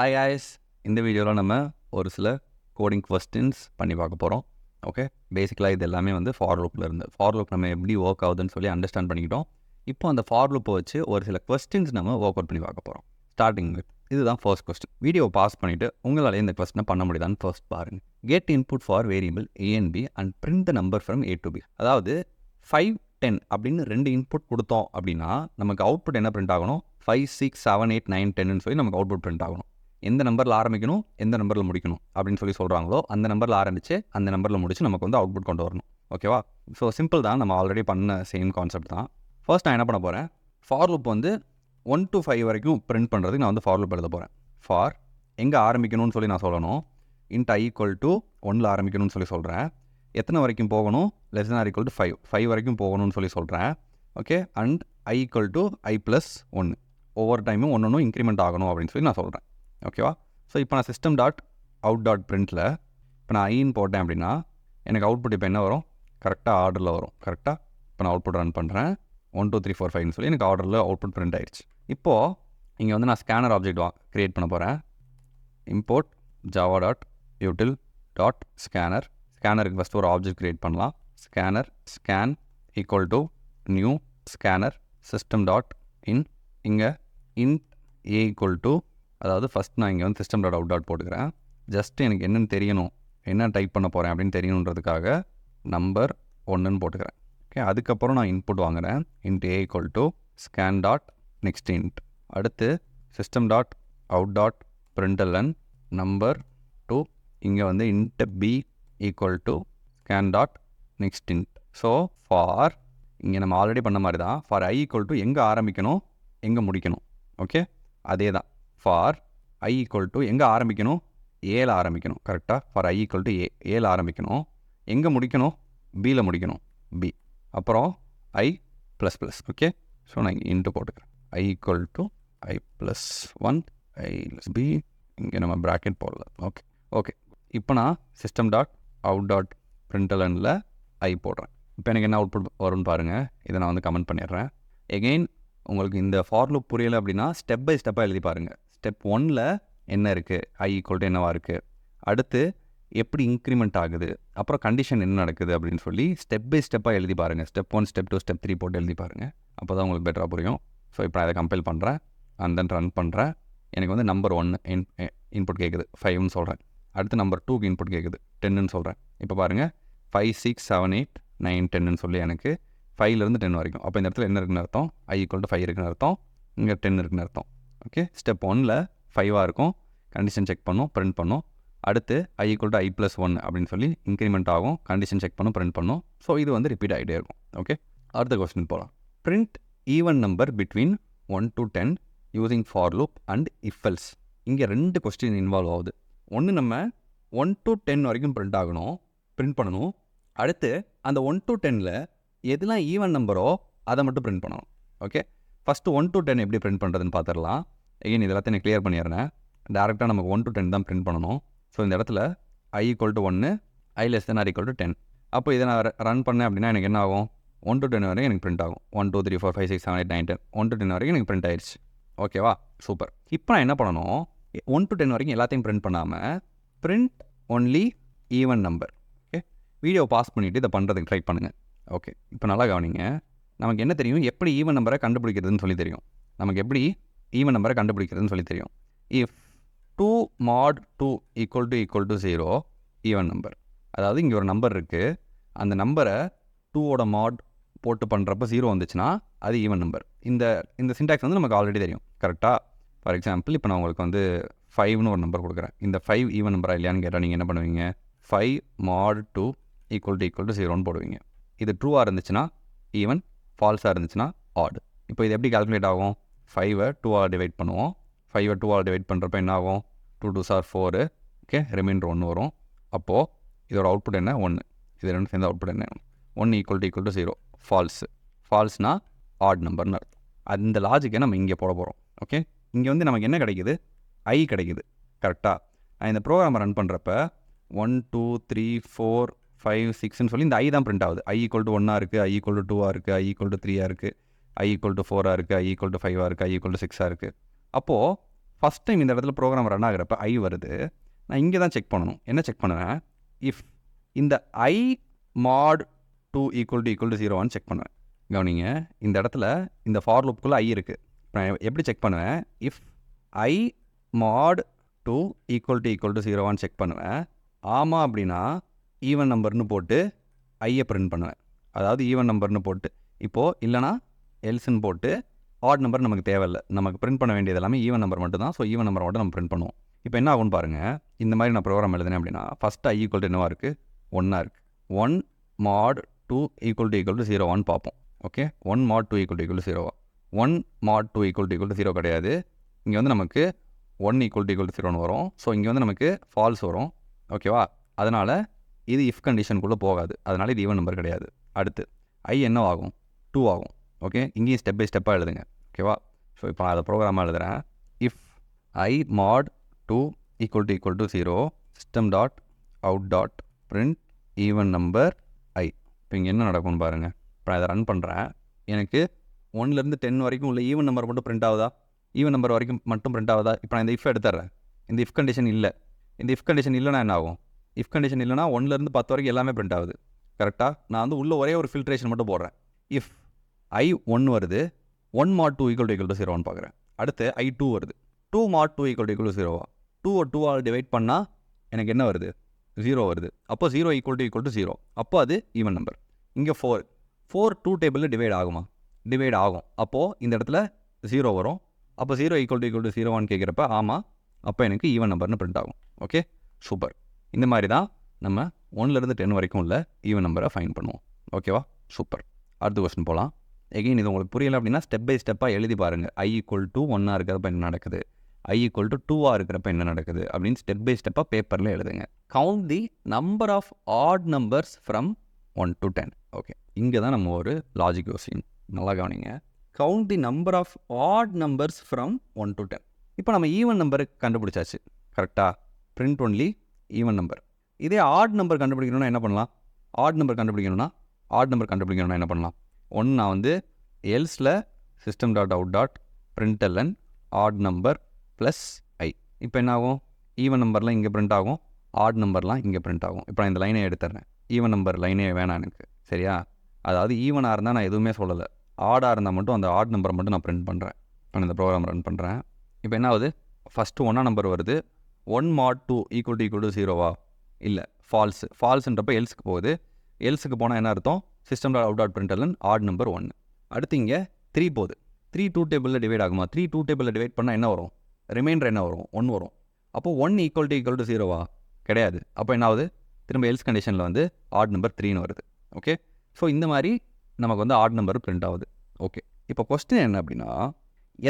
Hi guys, இந்த வீடியோவில் நம்ம ஒரு சில கோடிங் கொஸ்டின்ஸ் பண்ணி பார்க்க போகிறோம். ஓகே, பேசிக்கலாக இது எல்லாமே வந்து ஃபார் லூப்பில் இருந்து ஃபார் லூப் நம்ம எப்படி ஒர்க் ஆகுதுன்னு சொல்லி அண்டர்ஸ்டாண்ட் பண்ணிக்கிட்டோம். இப்போ அந்த ஃபார் லூப்பை வச்சு ஒரு சில கொஸ்டின்ஸ் நம்ம ஒர்க் அவுட் பண்ணி பார்க்க போகிறோம். ஸ்டார்டிங் வித் இதுதான் ஃபர்ஸ்ட் கொஸ்டின். வீடியோ பாஸ் பண்ணிவிட்டு உங்களால் இந்த கொஸ்டினை பண்ண முடியுதான்னு ஃபர்ஸ்ட் பாருங்கள். Get input for variable A and B and print the number from A to B. அதாவது 5, 10 அப்படின்னு 2 இன்புட் கொடுத்தோம் அப்படின்னா நமக்கு அவுட்புட் என்ன பிரிண்ட் ஆகணும்? 5, 6, 7, 8, 9, 10ன்னு சொல்லி நமக்கு அவுட்புட் பிரிண்ட் ஆகணும். எந்த நம்பரில் ஆரம்பிக்கணும், எந்த நம்பரில் முடிக்கணும் அப்படின்னு சொல்லி சொல்கிறாங்களோ அந்த நம்பரில் ஆரம்பித்து அந்த நம்பரில் முடிச்சு நமக்கு வந்து அவுட்புட் கொண்டு வரணும். ஓகேவா? ஸோ சிம்பிள் தான், நம்ம ஆல்ரெடி பண்ண சேம் கான்செப்ட் தான். ஃபர்ஸ்ட் நான் என்ன பண்ண போகிறேன், ஃபார் லூப் வந்து 1 to 5 வரைக்கும் பிரிண்ட் பண்ணுறதுக்கு நான் வந்து ஃபார் லூப் எழுத போகிறேன். ஃபார் எங்கே ஆரம்பிக்கணும்னு சொல்லி நான் சொல்லணும். இன்ட் i = 1ல் ஆரம்பிக்கணும்னு சொல்லி சொல்கிறேன். எத்தனை வரைக்கும் போகணும்? less than or equal to 5 வரைக்கும் போகணும்னு சொல்லி சொல்கிறேன். ஓகே, அண்ட் i = i + 1 ஒவ்வொரு டைமும் ஒன்று இன்க்ரிமெண்ட் ஆகணும் அப்படின்னு சொல்லி நான் சொல்கிறேன். ஓகேவா? ஸோ இப்போ நான் சிஸ்டம் டாட் அவுட் டாட் பிரிண்ட்டில் இப்போ நான் ஐன்னு போட்டேன் அப்படின்னா எனக்கு அவுட்புட் இப்போ என்ன வரும்? கரெக்டாக ஆர்டரில் வரும். கரெக்டாக இப்போ நான் அவுட்புட் ரன் பண்ணுறேன். 1 2 3 4 5ன்னு சொல்லி எனக்கு ஆர்டரில் அவுட்புட் பிரிண்ட் ஆயிடுச்சு. இப்போது இங்கே வந்து நான் ஸ்கேனர் ஆப்ஜெக்ட் க்ரியேட் பண்ண போகிறேன். Import Java dot util dot scanner. ஸ்கேனருக்கு ஃபஸ்ட்டு ஒரு ஆப்ஜெக்ட் க்ரியேட் பண்ணலாம். Scanner scan = new scanner system dot in. இங்கே இன்ட் A = அதாவது ஃபஸ்ட் நான் இங்கே வந்து சிஸ்டம் டாட் அவுட் டாட் போட்டுக்கிறேன். ஜஸ்ட் எனக்கு என்னென்னு தெரியணும், என்ன டைப் பண்ண போகிறேன் அப்படின்னு தெரியணுன்றதுக்காக நம்பர் 1ன்னு போட்டுக்கிறேன். ஓகே, அதுக்கப்புறம் நான் இன்புட் வாங்குகிறேன். Int A = scan dot next int. அடுத்து system dot out dot println number 2. இங்கே வந்து int B = scan dot next int. So far இங்கே நம்ம ஆல்ரெடி பண்ண மாதிரி தான். ஃபார் i = எங்கே ஆரம்பிக்கணும், எங்கே முடிக்கணும். ஓகே, அதே தான். ஃபார் i = எங்கே ஆரம்பிக்கணும்? ஏல ஆரம்பிக்கணும். கரெக்டாக? ஃபார் i = A, ஏல ஆரம்பிக்கணும். எங்கே முடிக்கணும்? பியில் முடிக்கணும். B. அப்புறம் i ++. ஓகே, ஸோ நான் இங்கே இன்ட்டு போட்டுக்கிறேன். i = i + 1 i + B. இங்கே நம்ம ப்ராக்கெட் போடலாம். ஓகே ஓகே இப்போ நான் சிஸ்டம் டாட் அவுட் டாட் பிரிண்டலனில் i போடுறேன். இப்போ எனக்கு என்ன அவுட்புட் வரும்னு பாருங்கள். இதை நான் வந்து கமெண்ட் பண்ணிடுறேன். எகெயின் உங்களுக்கு இந்த ஃபார் லூப் புரியலை அப்படின்னா ஸ்டெப் பை ஸ்டெப்பாக எழுதி பாருங்கள். ஸ்டெப் 1ல் என்ன இருக்குது, i = என்னவா இருக்குது, அடுத்து எப்படி இன்க்ரிமெண்ட் ஆகுது, அப்புறம் கண்டிஷன் என்ன நடக்குது அப்படின்னு சொல்லி ஸ்டெப் பை ஸ்டெப்பாக எழுதி பாருங்கள். ஸ்டெப் 1, ஸ்டெப் 2, ஸ்டெப் 3 போட்டு எழுதி பாருங்கள். அப்போ தான் உங்களுக்கு பெட்டராக புரியும். ஸோ இப்போ நான் அதை கம்பைல் பண்ணுறேன் அண்ட் தென் ரன் பண்ணுறேன். எனக்கு வந்து நம்பர் 1 இன்புட் கேட்குது, 5ன்னு சொல்கிறேன். அடுத்து நம்பர் 2க்கு இன்புட் கேட்குது, 10ன்னு சொல்கிறேன். இப்போ பாருங்கள் 5 6 7 8 9 10ன்னு சொல்லி எனக்கு 5லேருந்து 10 வரைக்கும். அப்போ இந்த இடத்துல என்ன இருக்குன்னு அர்த்தம்? i = 5 இருக்குன்னு அர்த்தம். இங்கே 10 இருக்குன்னு அர்த்தம். ஓகே, ஸ்டெப் 1ல் 5ஆக இருக்கும். கண்டிஷன் செக் பண்ணும், பிரிண்ட் பண்ணும். அடுத்து i = i + 1 அப்படின்னு சொல்லி இன்க்ரிமெண்ட் ஆகும். கண்டிஷன் செக் பண்ணும், பிரிண்ட் பண்ணும். ஸோ இது வந்து ரிப்பீட் ஆகிட்டே இருக்கும். ஓகே, அடுத்த கொஸ்டின் போகலாம். Print even number between 1 to 10 using for loop and if else. இங்கே 2 கொஸ்டின் இன்வால்வ் ஆகுது. ஒன்று நம்ம 1 to 10 வரைக்கும் பிரிண்ட் ஆகணும், பிரிண்ட் பண்ணணும். அடுத்து அந்த 1 to 10ல் எதுலாம் ஈவன் நம்பரோ அதை மட்டும் பிரிண்ட் பண்ணணும். ஓகே, ஃபஸ்ட்டு 1 to 10 எப்படி பிரிண்ட் பண்ணுறதுன்னு பார்த்துடலாம். எகைன் இது எல்லாத்தையும் நான் கிளியர் பண்ணிடுறேன். டேரெக்டாக நமக்கு 1 to 10 தான் பிரிண்ட் பண்ணணும். ஸோ இந்த இடத்துல i = 1, i less than or equal to 10. அப்போ இதை நான் ரன் பண்ணேன் அப்படின்னா எனக்கு என்ன ஆகும்? 1 to 10 வரைக்கும் எனக்கு பிரிண்ட் ஆகும். 1 2 3 4 5 6 7 8 9 10 1 to 10 வரைக்கும் எனக்கு பிரிண்ட் ஆயிடுச்சு. ஓகேவா? சூப்பர். இப்போ நான் என்ன பண்ணணும், 1 to 10 வரைக்கும் எல்லாத்தையும் பிரிண்ட் பண்ணாமல் print only even number. Okay, video pass பண்ணிவிட்டு இதை பண்ணுறதுக்கு ட்ரை பண்ணுங்கள். ஓகே, இப்போ நல்லா கவனிங்க. நமக்கு என்ன தெரியும், எப்படி ஈவன் நம்பரை கண்டுபிடிக்கிறதுன்னு சொல்லி தெரியும். நமக்கு எப்படி ஈவன் நம்பரை கண்டுபிடிக்கிறதுன்னு சொல்லி தெரியும். If 2 mod 2 = 0 even number. அதாவது இங்கே ஒரு நம்பர் இருக்குது, அந்த நம்பரை 2ஓட மாட் போட்டு பண்ணுறப்ப 0 வந்துச்சுன்னா அது ஈவன் நம்பர். இந்த சின்டாக்ஸ் வந்து நமக்கு ஆல்ரெடி தெரியும். கரெக்டாக? ஃபார் எக்ஸாம்பிள் இப்போ நான் உங்களுக்கு வந்து 5ன்னு ஒரு நம்பர் கொடுக்குறேன். இந்த 5 ஈவன் நம்பரா இல்லையான்னு கேட்டால் நீங்கள் என்ன பண்ணுவீங்க? 5 mod 2 = 0ன்னு போடுவீங்க. இது ட்ரூவாக இருந்துச்சுன்னா ஈவன், ஃபால்ஸாக இருந்துச்சுன்னா ஆட். இப்போ இது எப்படி கால்குலேட் ஆகும்? 5ஐ 2ஆல் டிவைட் பண்ணுவோம். 5ஐ 2ஆல் டிவைட் பண்ணுறப்ப என்ன ஆகும்? 2 2s are 4. ஓகே, ரிமைண்டர் 1 வரும். அப்போது இதோட அவுட்புட் என்ன? 1. இது ரெண்டு சேர்ந்த அவுட்புட் என்ன? 1 = 0. ஃபால்ஸு. ஃபால்ஸ்னா ஆட் நம்பர்னு அர்த்தம். அந்த லாஜிக்கை நம்ம இங்கே போட போகிறோம். ஓகே, இங்கே வந்து நமக்கு என்ன கிடைக்குது? i கிடைக்குது. கரெக்டாக? நான் இந்த ப்ரோக்ராமை ரன் பண்ணுறப்ப 1 2 3 4 5 6ன்னு சொல்லி இந்த i தான் பிரிண்ட் ஆகுது. i = 1ஆக இருக்குது, i = 2ஆக இருக்குது, i = 3ஆக இருக்குது, i = 4ஆக இருக்குது, i = 5ஆக இருக்குது, i = 6ஆக இருக்குது. அப்போது ஃபஸ்ட் டைம் இந்த இடத்துல ப்ரோக்ராம் ரன் ஆகிறப்ப ஐ வருது. நான் இங்கே தான் செக் பண்ணணும். என்ன செக் பண்ணுவேன்? இஃப் இந்த ஐ mod 2 = 0 செக் பண்ணுவேன். கவனிங்க, இந்த இடத்துல இந்த ஃபார் லூப்புக்குள்ளே ஐ இருக்குது. நான் எப்படி செக் பண்ணுவேன்? இஃப் ஐ mod 2 = 0 செக் பண்ணுவேன். ஆமாம் அப்படின்னா ஈவன் நம்பர்னு போட்டு ஐயை பிரிண்ட் பண்ணுவேன். அதாவது ஈவன் நம்பர்னு போட்டு, இப்போது இல்லைனா எல்ஸ்ன்னு போட்டு ஆட் நம்பர் நமக்கு தேவையில்லை. நமக்கு பிரிண்ட் பண்ண வேண்டியது எல்லாமே ஈவன் நம்பர் மட்டும் தான். ஸோ ஈவன் நம்பர் மட்டும் நம்ம பிரிண்ட் பண்ணுவோம். இப்போ என்ன ஆகும்னு பாருங்கள். இந்த மாதிரி நான் ப்ரோக்ராம் எழுதுனேன் அப்படின்னா ஃபஸ்ட்டு ஐ ஈக்குவல் டு என்னவா இருக்குது? 1 இருக்குது. 1 mod 2 = 0 பார்ப்போம். Okay, 1 mod 2 = 0. 1 mod 2 = 0 கிடையாது. இங்கே வந்து நமக்கு 1 = 0 வரும். ஸோ இங்கே வந்து நமக்கு ஃபால்ஸ் வரும். ஓகேவா? அதனால் இது இஃப் கண்டிஷனுக்குள்ளே போகாது. அதனால் இது ஈவன் நம்பர் கிடையாது. அடுத்து ஐ என்ன ஆகும்? 2 ஆகும். ஓகே, இங்கேயும் ஸ்டெப் பை ஸ்டெப்பாக எழுதுங்க. ஓகேவா? ஸோ இப்போ நான் அதை ப்ரோக்ராமாக எழுதுகிறேன். If i mod 2 = 0 system.out.print even number i. இப்போ இங்கே என்ன நடக்கும்னு பாருங்கள். இப்போ நான் இதை ரன் பண்ணுறேன். எனக்கு 1லேருந்து 10 வரைக்கும் உள்ள ஈவன் நம்பர் மட்டும் பிரிண்ட் ஆகுதா? ஈவன் நம்பர் வரைக்கும் மட்டும் பிரிண்ட் ஆகுதா? இப்போ நான் இந்த இஃப் எடுத்துட்றேன். இந்த இஃப் கண்டிஷன் இல்லை. இந்த இஃப் கண்டிஷன் இல்லைனா என்ன ஆகும்? இஃப் கண்டிஷன் இல்லைனா 1லேருந்து 10 வரைக்கும் எல்லாமே பிரிண்ட் ஆகுது. கரெக்டாக? நான் வந்து உள்ளே ஒரே ஒரு ஃபில்ட்ரேஷன் மட்டும் போடுறேன். இஃப் ஐ 1 வருது, 1 mod 2 = 0 பார்க்குறேன். அடுத்து ஐ 2 வருது, 2 mod 2 = 0. 2 2ஆல் டிவைட் பண்ணால் எனக்கு என்ன வருது? 0 வருது. அப்போ 0 = 0. அப்போ அது ஈவன் நம்பர். இங்கே 4 2 டேபிளில் டிவைட் ஆகுமா? டிவைட் ஆகும். அப்போது இந்த இடத்துல 0 வரும். அப்போ 0 = 0 கேட்குறப்ப ஆமாம், அப்போ எனக்கு ஈவன் நம்பர்னு பிரிண்ட் ஆகும். Okay, super. இந்த மாதிரி தான் நம்ம 1லேருந்து 10 வரைக்கும் உள்ள ஈவன் நம்பரை ஃபைண்ட் பண்ணுவோம். ஓகேவா? சூப்பர். அடுத்த கொஸ்டின் போகலாம். எகைன் இது உங்களுக்கு புரியலை அப்படின்னா ஸ்டெப் பை ஸ்டெப்பாக எழுதி பாருங்கள். ஐ = 1 இருக்கிறப்ப என்ன நடக்குது, ஐ = 2 இருக்கிறப்ப என்ன நடக்குது அப்படின்னு ஸ்டெப் பை ஸ்டெப்பாக பேப்பரில் எழுதுங்க. Count the number of odd numbers from 1 to 10. Okay, இங்கே தான் நம்ம ஒரு லாஜிக் யோசிக்கணும். நல்லா கவனிங்க. Count the number of odd numbers from 1 to 10. இப்போ நம்ம ஈவன் நம்பர் கண்டுபிடிச்சாச்சு. கரெக்டாக? Print only even number. இதே ஆட் நம்பர் கண்டுபிடிக்கணும்னா என்ன பண்ணலாம்? ஆட் நம்பர் கண்டுபிடிக்கணும்னா என்ன பண்ணலாம்? நான் வந்து எல்ஸில் system.out.println ஆட் நம்பர் ப்ளஸ் ஐ. இப்போ என்ன ஆகும்? ஈவன் நம்பர்லாம் இங்கே பிரிண்ட் ஆகும், ஆட் நம்பர்லாம் இங்கே பிரிண்ட் ஆகும். இப்போ நான் இந்த லைனை எடுத்துறேன். ஈவன் நம்பர் லைனே வேணாம் எனக்கு. சரியா? அதாவது ஈவனாக இருந்தால் நான் எதுவுமே சொல்லலை. ஆடாக இருந்தால் மட்டும் அந்த ஆட் நம்பரை மட்டும் நான் பிரிண்ட் பண்ணுறேன். இப்போ நான் இந்த ப்ரோக்ராம் ரன் பண்ணுறேன். இப்போ என்ன ஆகுது? ஃபஸ்ட்டு 1 நம்பர் வருது. 1 mod 2 = 0 இல்லை, ஃபால்ஸுன்றப்போ எல்ஸுக்கு போகுது. எல்ஸுக்கு போனால் என்ன அர்த்தம்? system.out.println add number 1. அடுத்து இங்கே 3 போகுது. 3 2 டேபிளில் டிவைட் ஆகுமா? 3 2 டேபிளில் டிவைட் பண்ணால் என்ன வரும்? ரிமைண்டர் என்ன வரும்? 1 வரும். அப்போது 1 = 0 கிடையாது. அப்போ என்ன ஆகுது? திரும்ப எல்ஸ் கண்டிஷனில் வந்து ஆட் நம்பர் 3ன்னு வருது. ஓகே, ஸோ இந்த மாதிரி நமக்கு வந்து ஆட் நம்பர் பிரிண்ட் ஆகுது. ஓகே, இப்போ கொஸ்டின் என்ன அப்படின்னா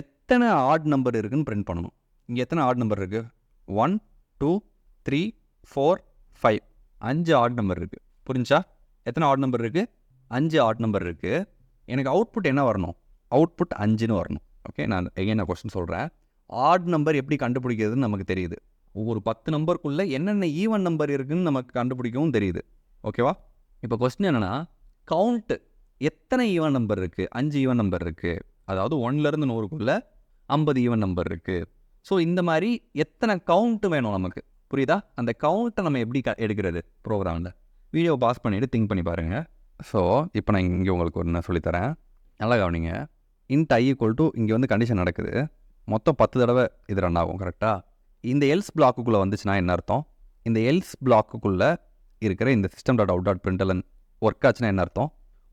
எத்தனை ஆட் நம்பர் இருக்குதுன்னு பிரிண்ட் பண்ணணும். இங்கே எத்தனை ஆட் நம்பர் இருக்குது? 1 2 3 4 5 5 ஆட் நம்பர் இருக்குது. புரிஞ்சா? எத்தனை ஆட் நம்பர் இருக்குது? 5 ஆட் நம்பர் இருக்குது. எனக்கு அவுட்புட் என்ன வரணும்? அவுட்புட் 5ன்னு வரணும். ஓகே, நான் கொஸ்டின் சொல்கிறேன். ஆட் நம்பர் எப்படி கண்டுபிடிக்கிறதுன்னு நமக்கு தெரியுது. ஒவ்வொரு 10 நம்பருக்குள்ளே என்னென்ன ஈவன் நம்பர் இருக்குதுன்னு நமக்கு கண்டுபிடிக்கவும் தெரியுது. ஓகேவா? இப்போ கொஸ்டின் என்னென்னா கவுண்ட்டு எத்தனை ஈவன் நம்பர் இருக்குது? 5 ஈவன் நம்பர் இருக்குது. அதாவது 1லேருந்து 100க்குள்ளே 50 ஈவன் நம்பர் இருக்குது. ஸோ இந்த மாதிரி எத்தனை கவுண்ட்டு வேணும் நமக்கு? புரியுதா? அந்த கவுண்ட்டை நம்ம எப்படி எடுக்கிறது ப்ரோக்ராமில்? வீடியோ பாஸ் பண்ணிவிட்டு திங்க் பண்ணி பாருங்கள். ஸோ இப்போ நான் இங்கே உங்களுக்கு ஒன்று சொல்லித்தரேன். நல்லா கவனிங்க. இன்ட் ஐ = இங்கே வந்து கண்டிஷன் நடக்குது. மொத்தம் 10 தடவை இது ரன் ஆகும். கரெக்டாக? இந்த எல்ஸ் பிளாக்குள்ளே வந்துச்சுன்னா என்ன அர்த்தம்? இந்த எல்ஸ் பிளாக்குள்ளே இருக்கிற இந்த system.out.println ஒர்க் ஆச்சுன்னா என்ன அர்த்தம்?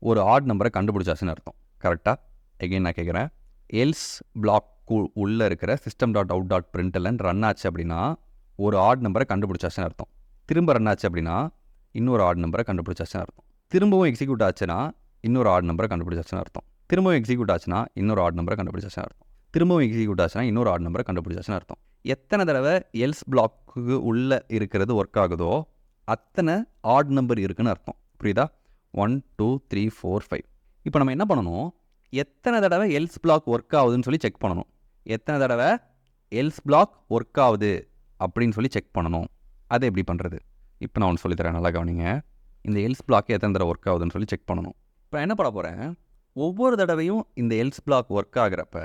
ஒரு ஆட் நம்பரை கண்டுபிடிச்சாச்சுன்னு அர்த்தம். கரெக்டாக? எகைன் நான் கேட்குறேன். எல்ஸ் பிளாக்கு உள்ளே இருக்கிற system.out.println ரன் ஆச்சு அப்படின்னா ஒரு ஆட் நம்பரை கண்டுபிடிச்சாச்சுன்னு அர்த்தம். திரும்ப ரன் ஆச்சு அப்படின்னா இன்னொரு ஆட் நம்பரை கண்டுபிடிச்சாச்சுன்னு அர்த்தம். திரும்பவும் எக்ஸிக்யூட் ஆச்சுன்னா இன்னொரு ஆட் நம்பரை கண்டுபிடிச்சாச்சுன்னு அர்த்தம். திரும்பவும் எக்ஸிக்யூட் ஆச்சுன்னா இன்னொரு ஆட் நம்பரை கண்டுபிடிச்சாச்சுன்னு அர்த்தம். திரும்பவும் எக்ஸிக்யூட் ஆச்சுன்னா இன்னொரு ஆட் நம்பரை கண்டுபிடிச்சாச்சுன்னு அர்த்தம். எத்தனை தடவை எல்ஸ் பிளாக்கு உள்ளே இருக்கிறது ஒர்க் ஆகுதோ அத்தனை ஆட் நம்பர் இருக்குன்னு அர்த்தம். புரியுதா? 1 2 3 4 5. இப்போ நம்ம என்ன பண்ணணும்? எத்தனை தடவை எல்ஸ் பிளாக் ஒர்க் ஆகுதுன்னு சொல்லி செக் பண்ணணும். எத்தனை தடவை எல்ஸ் பிளாக் ஒர்க் ஆகுது அப்படின்னு சொல்லி செக் பண்ணணும். அதை எப்படி பண்ணுறது? இப்போ நான் ஒன்று சொல்லித்தரேன். நல்லா கவனிங்க. இந்த எல்ஸ் பிளாக் எத்தனை தடவை ஒர்க் ஆகுதுன்னு சொல்லி செக் பண்ணணும். இப்போ என்ன பண்ண போகிறேன்? ஒவ்வொரு தடவையும் இந்த எல்ஸ் பிளாக் ஒர்க் ஆகிறப்ப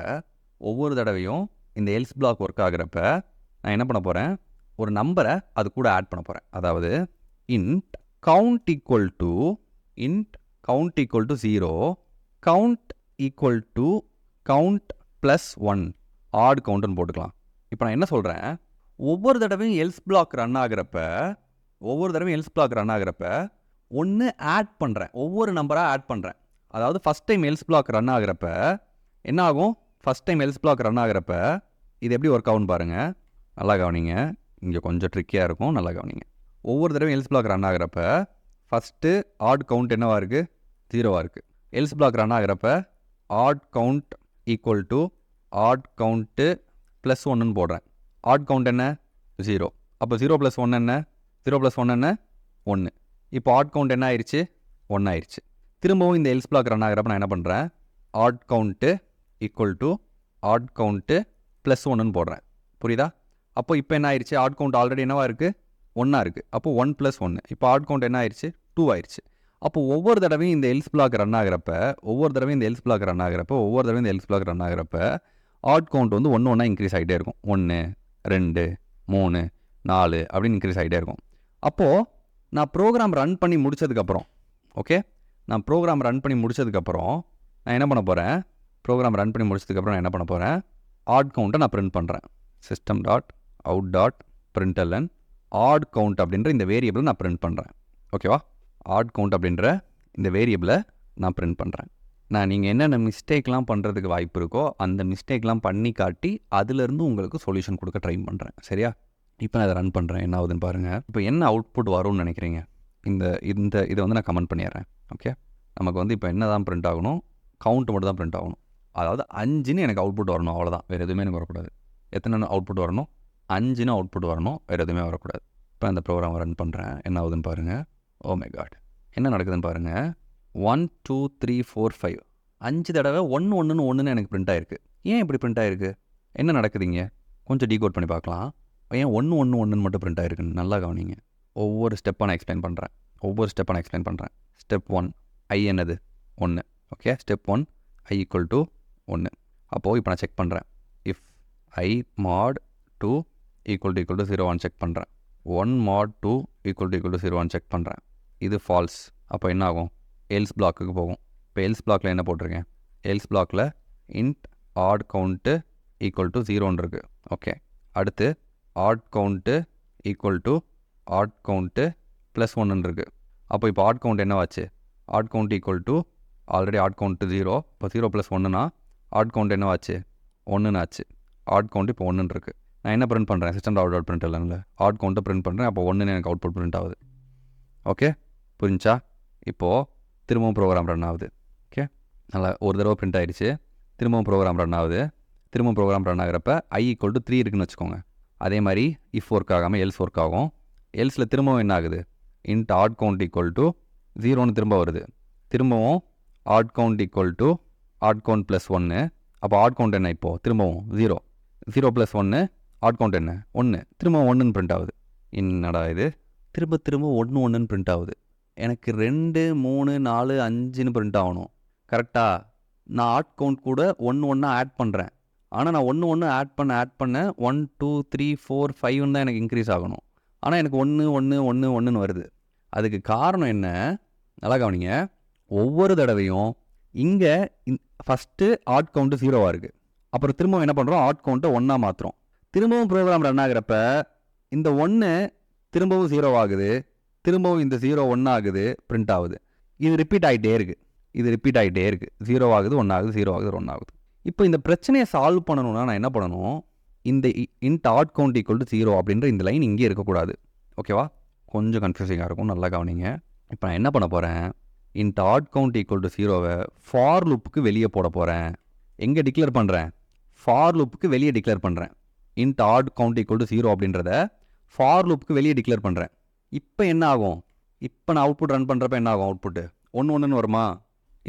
ஒவ்வொரு தடவையும் இந்த எல்ஸ் பிளாக் ஒர்க் ஆகிறப்ப நான் என்ன பண்ண போகிறேன், ஒரு நம்பரை அது கூட ஆட் பண்ண போகிறேன். அதாவது int count equal to 0, count equal to count plus 1 add கவுண்ட்னு போட்டுக்கலாம். இப்போ நான் என்ன சொல்கிறேன், ஒவ்வொரு தடவையும் எல்ஸ் பிளாக் ரன் ஆகிறப்ப ஒன்று ஆட் பண்ணுறேன், ஒவ்வொரு நம்பராக ஆட் பண்ணுறேன். அதாவது first time else block run ஆகிறப்ப என்ன ஆகும், இது எப்படி ஒர்க் ஆகும்னு பாருங்கள், நல்லா கவனிங்க. இங்கே கொஞ்சம் ட்ரிக்கியாக இருக்கும், நல்லா கவனிங்க. ஒவ்வொரு தடவையும் எல்ஸ் பிளாக் ரன் ஆகிறப்ப ஃபஸ்ட்டு ஆட் கவுண்ட் என்னவாக இருக்குது, 0வாக இருக்குது. எல்ஸ் பிளாக் ரன் ஆகிறப்ப odd count equal to odd count plus 1ன்னு போடுறேன். ஆட் கவுண்ட் என்ன, 0. அப்போ 0 + 1 என்ன, 0 + 1 என்ன, 1. இப்போ ஆட் கவுண்ட் என்ன ஆயிடுச்சு, 1 ஆயிடுச்சு. திரும்பவும் இந்த எல்ஸ் பிளாக் ரன் ஆகிறப்ப நான் என்ன பண்ணுறேன், odd count equal to odd count plus 1ன்னு போடுறேன். புரியுதா? அப்போ இப்போ என்ன ஆயிடுச்சு, ஆட் கவுண்ட் ஆல்ரெடி என்னவா இருக்குது, 1ஆக இருக்குது. அப்போ 1 + 1. இப்போ ஆட் கவுண்ட் என்ன ஆயிடுச்சு, 2 ஆயிடுச்சு. அப்போ ஒவ்வொரு தடவையும் இந்த எல்ஸ் பிளாக் ரன் ஆகிறப்ப ஆட் கவுண்ட் வந்து 1 இன்க்ரீஸ் ஆகிட்டே இருக்கும். 1, 2, 3, 4 அப்படின்னு இன்க்ரீஸ் ஆகிட்டே இருக்கும். அப்போது நான் ப்ரோக்ராம் ரன் பண்ணி முடிச்சதுக்கப்புறம் நான் என்ன பண்ண போகிறேன், ஆட் கவுண்ட்டை நான் பிரிண்ட் பண்ணுறேன். system.out.println ஆட் கவுண்ட் அப்படின்ற இந்த வேரியபிளை நான் பிரிண்ட் பண்ணுறேன். ஓகேவா? ஆட் கவுண்ட் அப்படின்ற இந்த வேரியபிளை நான் பிரிண்ட் பண்ணுறேன். நீங்கள் என்னென்ன மிஸ்டேக்லாம் பண்ணுறதுக்கு வாய்ப்பு இருக்கோ அந்த மிஸ்டேக்லாம் பண்ணி காட்டி அதிலிருந்து உங்களுக்கு சொல்யூஷன் கொடுக்க ட்ரை பண்ணுறேன். சரியா? இப்போ நான் அதை ரன் பண்ணுறேன், என்ன ஆகுதுன்னு பாருங்கள். இப்போ என்ன அவுட்புட் வரும்னு நினைக்கிறீங்க, இதை வந்து நான் கமெண்ட் பண்ணிடுறேன். ஓகே, நமக்கு வந்து இப்போ என்ன தான் பிரிண்ட் ஆகணும், கவுண்ட் மட்டும் தான் பிரிண்ட் ஆகணும். அதாவது 5ன்னு எனக்கு அவுட்புட் வரணும், அவ்வளோதான். வேறு எதுவுமே எனக்கு வரக்கூடாது. எத்தனை அவுட்புட் வரணும், 5ன்னு அவுட்புட் வரணும், வேறு எதுவுமே வரக்கூடாது. இப்போ அந்த ப்ரோக்ராம் ரன் பண்ணுறேன், என்ன ஆகுதுன்னு பாருங்கள். ஓ மை காட், என்ன நடக்குதுன்னு பாருங்கள். 1 2 3 4 5 5 தடவை 1 எனக்கு பிரிண்ட் ஆகிருக்கு. ஏன் இப்படி பிரிண்ட் ஆகிருக்கு, என்ன நடக்குதுங்க, கொஞ்சம் டீகோட் பண்ணி பார்க்கலாம். ஏன் 1 1 1 மட்டும் பிரிண்ட் ஆகிருக்குன்னு நல்லா கவனிங்க. ஒவ்வொரு ஸ்டெப்பாக நான் எக்ஸ்பிளைன் பண்ணுறேன். ஸ்டெப் 1 ஐ என்னது, 1. Okay, step 1 i equal to 1. அப்போது இப்போ நான் செக் பண்ணுறேன். If i mod 2 equal to 0 check பண்ணுறேன். 1 mod 2 ஈக்குவல் டு 0 செக் பண்ணுறேன். இது ஃபால்ஸ். அப்போ என்ன ஆகும், எல்ஸ் பிளாக்குக்கு போகும். இப்போ எல்ஸ் பிளாக்கில் என்ன போட்டிருக்கேன், எல்ஸ் பிளாக்கில் int odd count equal to 0 இருக்குது. ஓகே, அடுத்து odd count equal to odd count plus 1 இருக்குது. அப்போ இப்போ ஆட் கவுண்ட் என்னவாச்சு, odd count equal to already odd count 0. இப்போ 0 + 1னா ஆட் கவுண்ட் என்னவாச்சு, 1ன்னு ஆச்சு. ஆட் கவுண்ட் இப்போ 1 இருக்குது. நான் என்ன பிரிண்ட் பண்ணுறேன், system.out.println ஆட் கவுண்ட்டை பிரிண்ட் பண்ணுறேன். அப்போ 1ன்னு எனக்கு அவுட்புட் பிரிண்ட் ஆகுது. ஓகே, புரிஞ்சா? இப்போது திரும்பவும் ப்ரோக்ராம் ரன் ஆகுது. ஓகே, நல்லா ஒரு தடவை பிரிண்ட் ஆகிடுச்சு. திரும்பவும் ப்ரோக்ராம் ரன் ஆகுது. ப்ரோக்ராம் ரன் ஆகிறப்ப i ஈக்குவல் டு 3 இருக்குன்னு வச்சுக்கோங்க. அதே மாதிரி இஃப் ஒர்க் ஆகாமல் எல்ஸ் ஒர்க் ஆகும். எல்ஸில் திரும்பவும் என்ன ஆகுது, int odd count equal to 0ன்னு திரும்ப வருது. திரும்பவும் odd count equal to odd count plus 1. அப்போ ஆட் கவுண்ட் என்ன, இப்போது திரும்பவும் 0 + 1 ஆட் கவுண்ட் என்ன, 1. திரும்பவும் 1ன்னு பிரிண்ட் ஆகுது. என்னடா இது, திரும்ப 1 பிரிண்ட் ஆகுது. எனக்கு 2 3 4 5ன்னு பிரிண்ட் ஆகணும். கரெக்டாக நான் ஆட் கவுண்ட் கூட 1 ஆட் பண்ணுறேன். ஆனால் நான் 1 ஆட் பண்ண 1 2 3 4 5ன்னு தான் எனக்கு இன்க்ரீஸ் ஆகணும். ஆனால் எனக்கு 1 1 1 1ன்னு வருது. அதுக்கு காரணம் என்ன, நல்லா கவனிங்க. ஒவ்வொரு தடவையும் இங்கே ஃபஸ்ட்டு ஆட் கவுண்ட்டு 0வாக இருக்குது. அப்புறம் திரும்பவும் என்ன பண்ணுறோம், ஆட் கவுண்ட்டை 1ஆ மாற்றுறோம். திரும்பவும் ப்ரோக்ராம் ரன் ஆகிறப்ப இந்த 1 திரும்பவும் 0 ஆகுது. திரும்பவும் இந்த 0 1 ஆகுது, பிரிண்ட் ஆகுது. இது ரிப்பீட் ஆகிட்டே இருக்குது. 0 ஆகுது, 1 ஆகுது, 0 ஆகுது, 1 ஆகுது. இப்போ இந்த பிரச்சனையை சால்வ் பண்ணணும்னா நான் என்ன பண்ணணும், இந்த int odd count equal to 0 அப்படின்ற இந்த லைன் இங்கே இருக்கக்கூடாது. ஓகேவா? கொஞ்சம் கன்ஃபியூசிங்காக இருக்கும், நல்லா கவனிங்க. இப்போ நான் என்ன பண்ண போகிறேன், int odd count equal to 0வை ஃபார் லூப்புக்கு வெளியே போட போகிறேன். எங்கே டிக்ளேர் பண்ணுறேன், ஃபார் லூப்புக்கு வெளியே டிக்ளேர் பண்ணுறேன். Int odd count equal to 0 அப்படின்றத ஃபார் லூப்புக்கு வெளியே டிக்ளேர் பண்ணுறேன். இப்போ என்ன ஆகும், இப்போ நான் அவுட்புட் ரன் பண்ணுறப்ப என்ன ஆகும், அவுட்புட்டு 1 1ன்னு வருமா?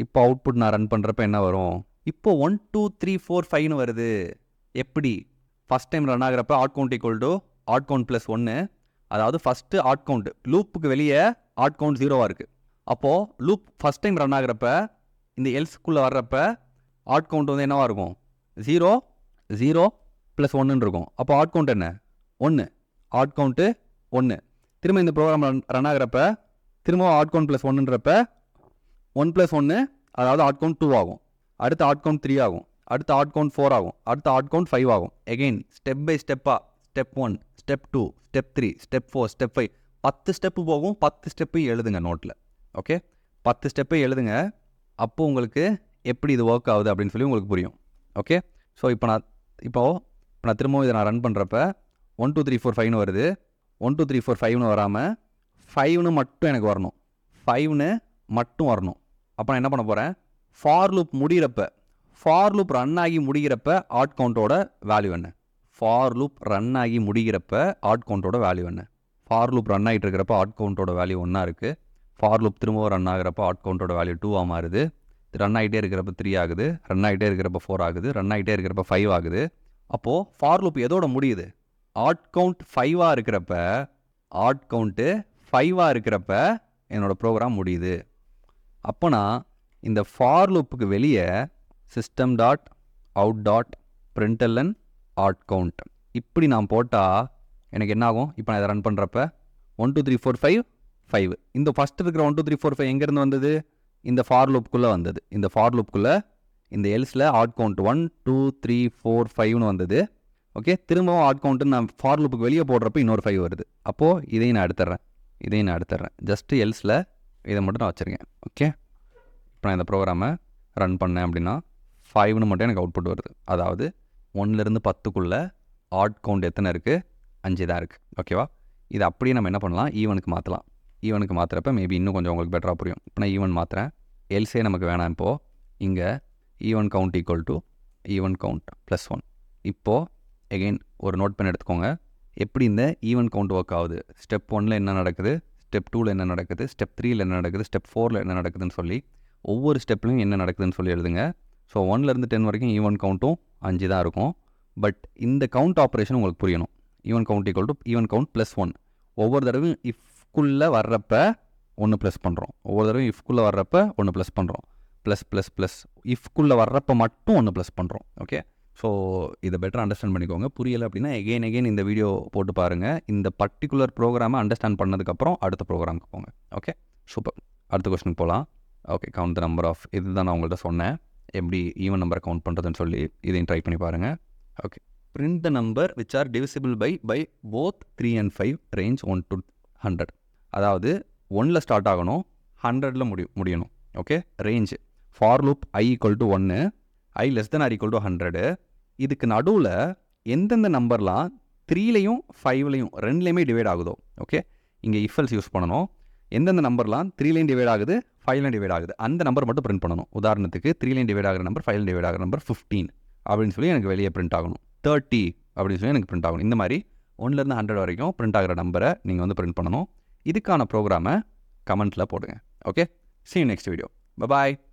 இப்போ அவுட்புட் நான் ரன் பண்ணுறப்ப என்ன வரும், இப்போ 1 2 3 4 5ன்னு வருது. எப்படி, ஃபஸ்ட் டைம் ரன் ஆகிறப்ப odd count equal to odd count plus 1. அதாவது ஃபஸ்ட்டு ஆட் கவுண்ட், லூப்புக்கு வெளியே ஆட் கவுண்ட் 0வாக இருக்குது. அப்போது லூப் ஃபஸ்ட் டைம் ரன் ஆகிறப்ப இந்த எல்ஸ்க்குள்ளே வர்றப்ப ஆட் கவுண்ட் வந்து என்னவாக இருக்கும், 0 0 ப்ளஸ் ஒன்றுன்னு இருக்கும். அப்போ ஆட் கவுண்ட் என்ன? 1. Odd count 1. திரும்ப இந்த ப்ரோக்ராம் ரன் ஆகிறப்ப திரும்ப ஆட் கவுண்ட் ப்ளஸ் ஒன்றுன்றப்ப 1 + 1 அதாவது ஆட் கவுண்ட் 2 ஆகும். அடுத்து ஆட் கவுண்ட் 3 ஆகும். அடுத்து ஆட் கவுண்ட் 4 ஆகும். அடுத்து ஆட் கவுண்ட் 5 ஆகும். எகெயின் ஸ்டெப் பை ஸ்டெப்பாக step 1, step 2, step 3, step 4, step 5 10 step போகும். 10 ஸ்டெப்பு எழுதுங்க நோட்டில். ஓகே, 10 ஸ்டெப்பை எழுதுங்க. அப்போது உங்களுக்கு எப்படி இது ஒர்க் ஆகுது அப்படின்னு சொல்லி உங்களுக்கு புரியும். ஓகே, ஸோ இப்போ நான் திரும்பவும் இதை நான் ரன் பண்ணுறப்ப 1 2 3 4 5ன்னு வருது. 1 2 3 4 5ன்னு வராமல் 5ன்னு மட்டும் எனக்கு வரணும். 5ன்னு மட்டும் வரணும். அப்போ நான் என்ன பண்ண போகிறேன், ஃபார் லூப் முடிகிறப்ப, ஃபார் லூப் ரன் ஆகி முடிகிறப்ப ஆட் கவுண்டோட வேல்யூ என்ன? ஃபார் லூப் ரன் ஆகி முடிகிறப்ப ஆட் கவுண்டோட வேல்யூ என்ன? ஃபார் லூப் ரன் ஆகிட்டு இருக்கிறப்ப ஆட் கவுண்டோட வேல்யூ 1 இருக்குது. ஃபார் லூப் திரும்பவும் ரன் ஆகிறப்ப ஆட் கவுண்டோட வேல்யூ 2 மாறுது. ரன் ஆகிட்டே இருக்கிறப்ப 3 ஆகுது. ரன் ஆகிட்டே இருக்கிறப்ப 4 ஆகுது. ரன் ஆகிட்டே இருக்கிறப்ப 5 ஆகுது. அப்போது ஃபார் லூப் எதோட முடியுது? ஆட் கவுண்ட் 5 இருக்கிறப்ப, ஆட் கவுண்ட்டு 5 இருக்கிறப்ப என்னோடய ப்ரோக்ராம் முடியுது. அப்போனா இந்த ஃபார் லூப்புக்கு வெளியே system.out.println ஆட் கவுண்ட் இப்படி நான் போட்டால் எனக்கு என்ன ஆகும்? இப்போ நான் இதை ரன் பண்ணுறப்ப 1 2 3 4 5 5. இந்த ஃபஸ்ட் இருக்கிற 1 2 3 4 5 எங்கேருந்து வந்தது? இந்த ஃபார் லூப்புக்குள்ளே வந்தது. இந்த ஃபார் லூப்புக்குள்ளே இந்த எல்ஸில் ஆட் கவுண்ட் 1 2 3 4 5ன்னு வந்தது. ஓகே, திரும்பவும் ஆட் கவுண்ட்டு நான் ஃபார் லூப்புக்கு வெளியே போடுறப்ப இன்னொரு 5 வருது. அப்போது இதையும் நான் எடுத்துட்றேன். ஜஸ்ட்டு எல்ஸில் இதை மட்டும் நான் வச்சுருக்கேன். ஓகே, இப்போ நான் இந்த ப்ரோக்ராமை ரன் பண்ணேன் அப்படின்னா 5ன்னு மட்டும் எனக்கு அவுட்புட் வருது. அதாவது 1லேருந்து 10க்குள்ளே ஆட் கவுண்ட் எத்தனை இருக்குது? 5 தான் இருக்குது. ஓகேவா? இது அப்படியே நம்ம என்ன பண்ணலாம், ஈவனுக்கு மாற்றலாம். ஈவனுக்கு மாற்றுறப்ப மேபி இன்னும் கொஞ்சம் உங்களுக்கு பெட்டராக புரியும். இப்போ நான் ஈவன் மாற்றுறேன். எல்ஸே நமக்கு வேணாம். இப்போது இங்கே even count equal to even count plus 1. இப்போது எகெயின் ஒரு நோட் பென் எடுத்துக்கோங்க. எப்படி இந்த ஈவன் கவுண்ட் ஒர்க் ஆகுது? ஸ்டெப் 1ல் என்ன நடக்குது, ஸ்டெப் 2ல் என்ன நடக்குது, ஸ்டெப் 3ல் என்ன நடக்குது, ஸ்டெப் 4ல் என்ன நடக்குதுன்னு சொல்லி ஒவ்வொரு ஸ்டெப்லையும் என்ன நடக்குதுன்னு சொல்லி எழுதுங்க. ஸோ 1லேருந்து 10 வரைக்கும் ஈவன் கவுண்ட்டும் 5 தான் இருக்கும். பட் இந்த கவுண்ட் ஆப்ரேஷன் உங்களுக்கு புரியணும். Even count equal to even count plus 1. ஒவ்வொரு தடவையும் இஃப்குள்ளே வர்றப்ப 1 ப்ளஸ் பண்ணுறோம். ஒவ்வொரு தடவையும் இஃப்குள்ளே வர்றப்ப 1 ப்ளஸ் பண்ணுறோம். ப்ளஸ் இஃப்குள்ளே வர்றப்ப மட்டும் 1 ப்ளஸ் பண்ணுறோம். ஓகே, ஸோ இதை பெட்டர் அண்டர்ஸ்டாண்ட் பண்ணிக்கோங்க. புரியலை அப்படின்னா எகெயின் இந்த வீடியோ போட்டு பாருங்கள். இந்த பர்டிகுலர் ப்ரோக்ராமை அண்டர்ஸ்டாண்ட் பண்ணதுக்கப்புறம் அடுத்த ப்ரோக்ராமுக்கு போங்க. Okay, super. அடுத்த கொஸ்டினுக்கு போகலாம். ஓகே, கவுண்ட் த நம்பர் ஆஃப், இதுதான் நான் உங்கள்கிட்ட சொன்னேன் எப்படி ஈவன் நம்பரை கவுண்ட் பண்ணுறதுன்னு சொல்லி. இதையும் ட்ரை பண்ணி பாருங்கள். Okay, print the number which are divisible by both 3 and 5 range 1 to 100. அதாவது 1ல் ஸ்டார்ட் ஆகணும், 100ல் முடியணும். Okay, range for loop i equal to 1, i less than or equal to 100. இதுக்கு நடுவில் எந்தெந்த நம்பர்லாம் 3லையும் 5லையும் ரெண்டுலேயுமே டிவைட் ஆகுதோ, ஓகே, இங்கே இஃபல்ஸ் யூஸ் பண்ணணும். எந்தெந்த நம்பர்லாம் 3லையும் டிவைட் ஆகுது, 5லையும் டிவைட் ஆகுது, அந்த நம்பர் மட்டும் பிரிண்ட் பண்ணணும். உதாரணத்துக்கு 3லையும் டிவைட் ஆகிற நம்பர், 5லையும் டிவைட் ஆகிற நம்பர் 15 அப்படின்னு சொல்லி எனக்கு வெளியே பிரிண்ட் ஆகணும். 30 அப்படின்னு சொல்லி எனக்கு பிரிண்ட் ஆகணும். இந்த மாதிரி 1லேருந்து 100 வரைக்கும் பிரிண்ட் ஆகிற நம்பரை நீங்கள் வந்து பிரிண்ட் பண்ணணும். இதுக்கான ப்ரோக்ராமை கமெண்ட்டில் போடுங்க. Okay, see you next video. Bye bye.